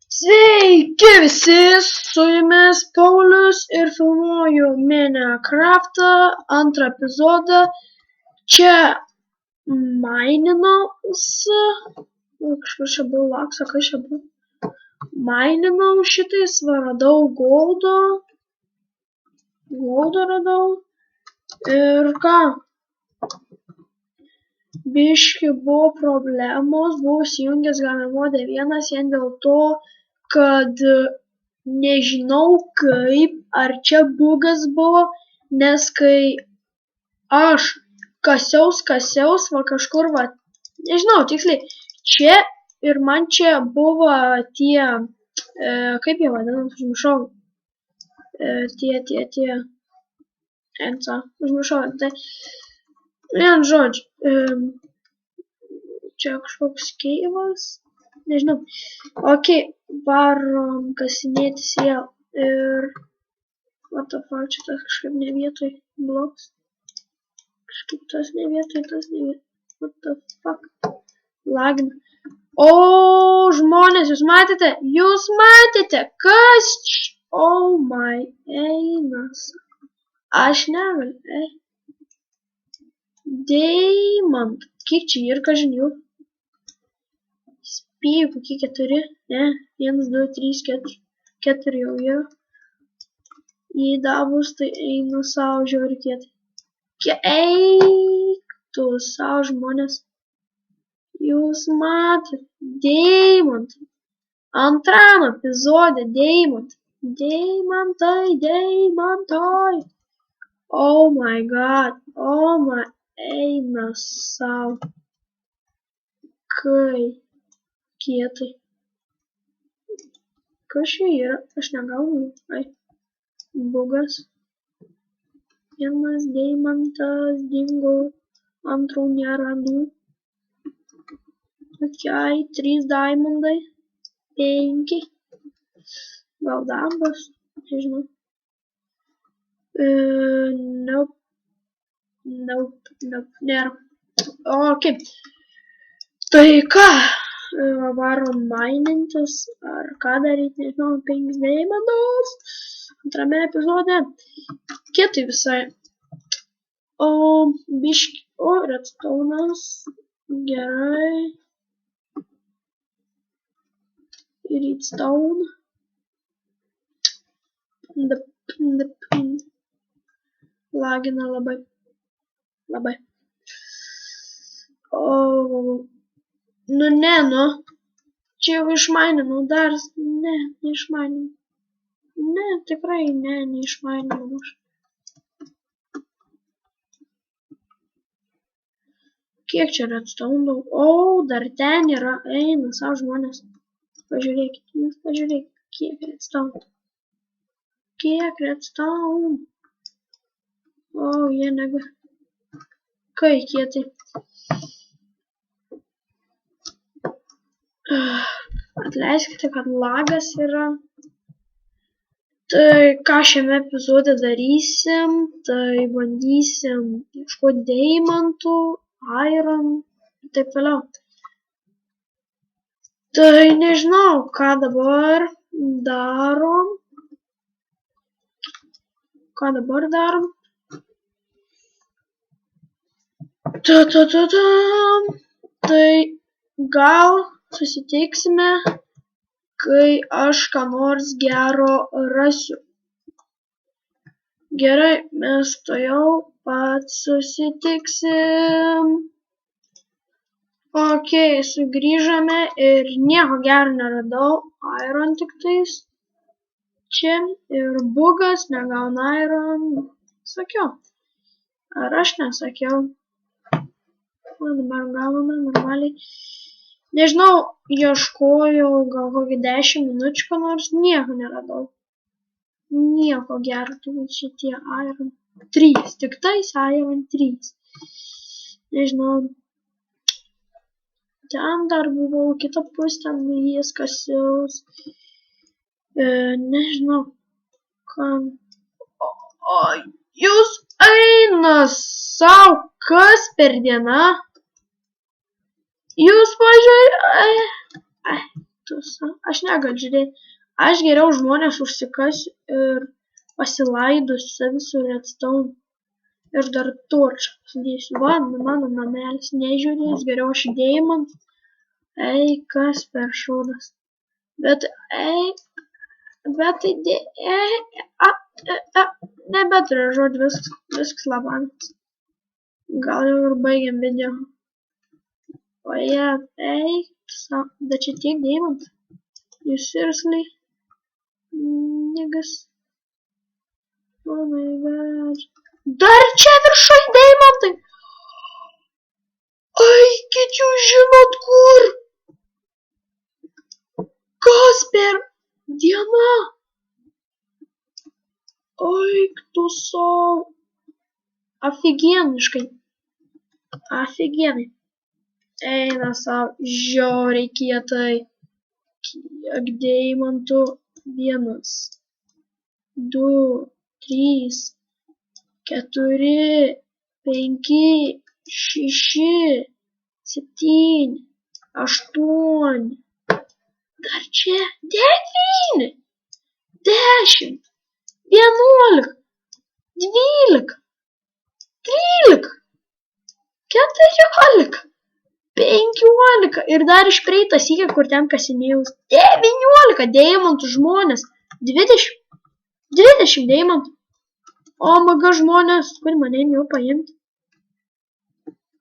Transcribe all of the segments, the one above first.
Sveiki visi, su jumis Paulius ir filmuoju Minecraftą antrą epizodą. Čia maininausi, kažkur čia buvo lakso, kas čia buvo. Maininau šitais, radau goldo radau ir ką. Biški buvo problemos, buvau įsijungęs galimode vienas vien dėl to, kad nežinau kaip, ar čia bugas buvo, nes kai aš kasiaus, va kažkur, va, nežinau tiksliai, čia ir man čia buvo tie, kaip jie vadinam, užmiršau, tie, užmiršau, tai, vien žodžiu, čia kažkoks keivas, nežinau. Ok, varom kasinėtis vėl ir what the fuck, čia tas kažkaip ne vietoj bloks. Kažkaip tas ne vietoj, what the fuck. Lagina. O, žmonės, jūs matėte? Kas čia? Oh my, einas. Aš negaliu, Deimant. Kiek čia ir kažin jų? Spėjau, kokie 4? Ne, 1, 2, 3, 4 jau yra. Jei dabus, tai einu savo žiaurikėtai. Eik tu savo žmonės. Jūs matėte. Deimant. Antram epizode Deimant. Deimantai. Oh my god. Eina savo. Kai kietai. Kas čia yra? Aš negaunu. Bugas. Vienas deimantas dingo. Antrų nerandu. Ok, 3 diamondai. 5. Gal dambas? Nežinau. Nope. Nėra. Ok. Tai ką? Varom mainintis. Ar ką daryti? Nežinau, 5 deimantus. Antrame epizode. Kietai visai. O, biški. O, redstone'as. Gerai. Redstone. Lagina labai. O, nu. Čia jau išmaininau dar. Ne, neišmaininau. Ne, tikrai neišmaininau. Kiek čia redstone daug? O, dar ten yra. Eina savo žmonės. Pažiūrėkit, kiek redstone. O, jie nega. Kai kietai. Atleiskite, kad lagas yra. Tai ką šiame epizode darysim? Tai bandysim ieškoti deimantų, iron ir taip toliau. Tai nežinau, ką dabar darom. Tai gal susitiksime, kai aš ką nors gero rasiu. Gerai, mes tuojau pat susitiksim. Ok, sugrįžome ir nieko gero neradau. Iron tik tais. Čia ir bugas, negauna iron. Sakiau. Ar aš nesakiau? O dabar gavome normaliai. Nežinau, ieškojau gal kokį 10 minučių, nors nieko neradau. Nieko gero, tai šitie iron 3, tik tais iron 3. Nežinau. Ten dar buvau, kitą pusę ten jis kasiaus. Nežinau. O, jūs eina savo, kas per dieną? Jūs pažiūrėjai. Aš negaliu žiūrėti. Aš geriau žmonės užsikasiu ir pasilaidosiu visų redstone. Ir dar torčą sudėsiu. Va, mano namelis nežiūrės, geriau aš deimantų. Ei, kas per šūdas. Bet nebeturiu žodžiu, viskas labankas. Gal jau ir baigiam video. O jie, bet čia tiek deimantų. You seriously? Niggas. Oh my god. Dar čia viršai deimantai. Ai, kiek jūs žinot kur? Kas per diena? Ai, tu savo. Aфигенишkai. Aфигенai. Eina savo, žiauriai kietai. Kiek deimantų? 1, 2, 3, 4, 5, 6, 7, 8. Dar čia 9, 10, 11, 12, 13, 14, 15 ir dar iš praeitą sykį, kur ten kasinėjaus 19 deimantų žmonės, 20 deimantų. O maga žmonės, kur mane jau paimti?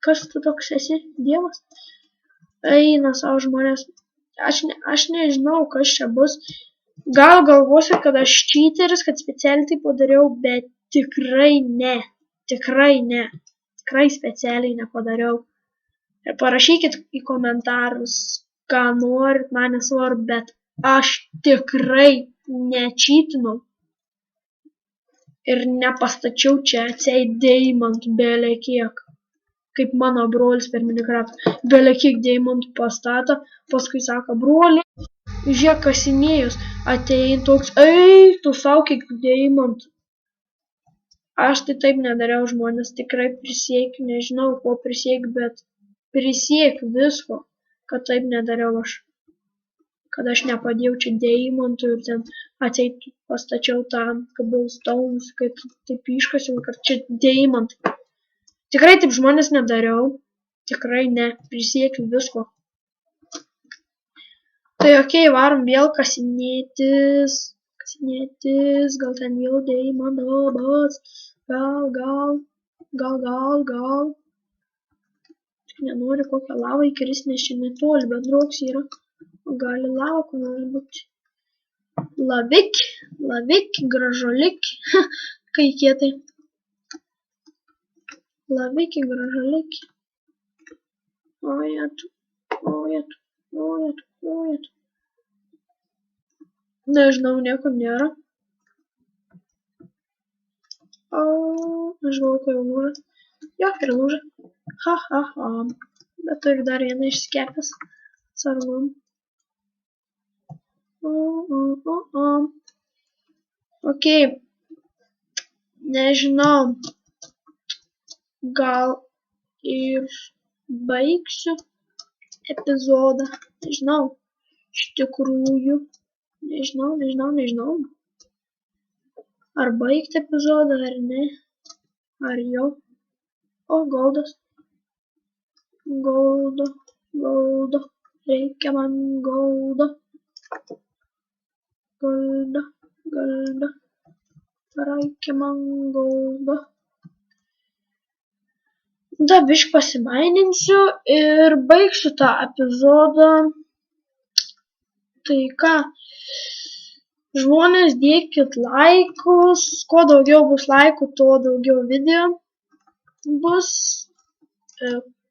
Kas tu toks esi? Dievas? Eina savo žmonės. Aš nežinau, kas čia bus. Gal galvosiu, kad aš čyteris, kad specialiai tai padariau, bet tikrai ne. Tikrai ne. Tikrai specialiai nepadariau. Ir parašykit į komentarus, ką norit, man nesvarbu, bet aš tikrai nečytinau. Ir nepastačiau čia atseit deimantų belė kiek. Kaip mano brolis per Minecraft. Belė kiek deimantų pastato, paskui sako, broli, žiūrėk kasinėjus, atein toks, ei, tu sau kiek deimantų. Aš tai taip nedariau, žmonės, tikrai prisiekiu, nežinau, ko prisiekiu, bet prisiekiu visko, kad taip nedariau aš. Kad aš nepadėjau čia deimantų ir ten atseit pastačiau tam cobblestones, kaip taip iškasiau, kad čia deimantai. Tikrai taip žmonės nedariau. Tikrai ne. Prisiekiu visko. Tai okei, varom vėl kasinėtis. Gal ten jau deimantas. Gal. Nenori kokią lavą įkrist, nes čia netoli, bet droks yra. Gali lava, ko nori būti. Lavik, gražulik. Kai kietai. Lavik, gražulik. Ojetu. Nežinau, nieko nėra. Aš galvoju, kad jau lūža. Jo, ir lūža. Ha. Bet turiu dar vieną išskepęs. Sarvam. Okei. Nežinau. Gal ir baigsiu epizodą. Nežinau. Iš tikrųjų. Nežinau. Ar baigti epizodą, ar ne. Ar jau. O, goldas. Goldo. Reikia man goldo. Reikia man goldo. Da, bišk pasimaininsiu ir baigsiu tą epizodą. Tai ką, žmonės dėkit laikus, kuo daugiau bus laikų, tuo daugiau video bus.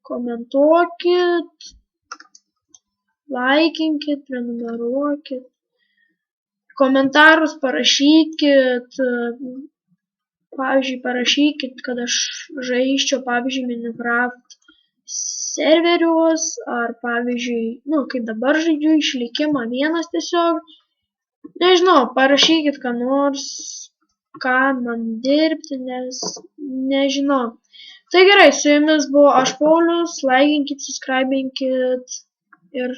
Komentuokit, laikinkit, prenumeruokit, komentarus parašykit, pavyzdžiui, parašykit, kad aš žaisčiau, pavyzdžiui, Minecraft serverius, ar pavyzdžiui, kaip dabar žaidžiu, išlikimą vienas tiesiog, nežinau, parašykit ką nors, ką man dirbti, nes nežinau. Tai gerai, su jumis buvo aš Paulius, laikinkit, subscribinkit ir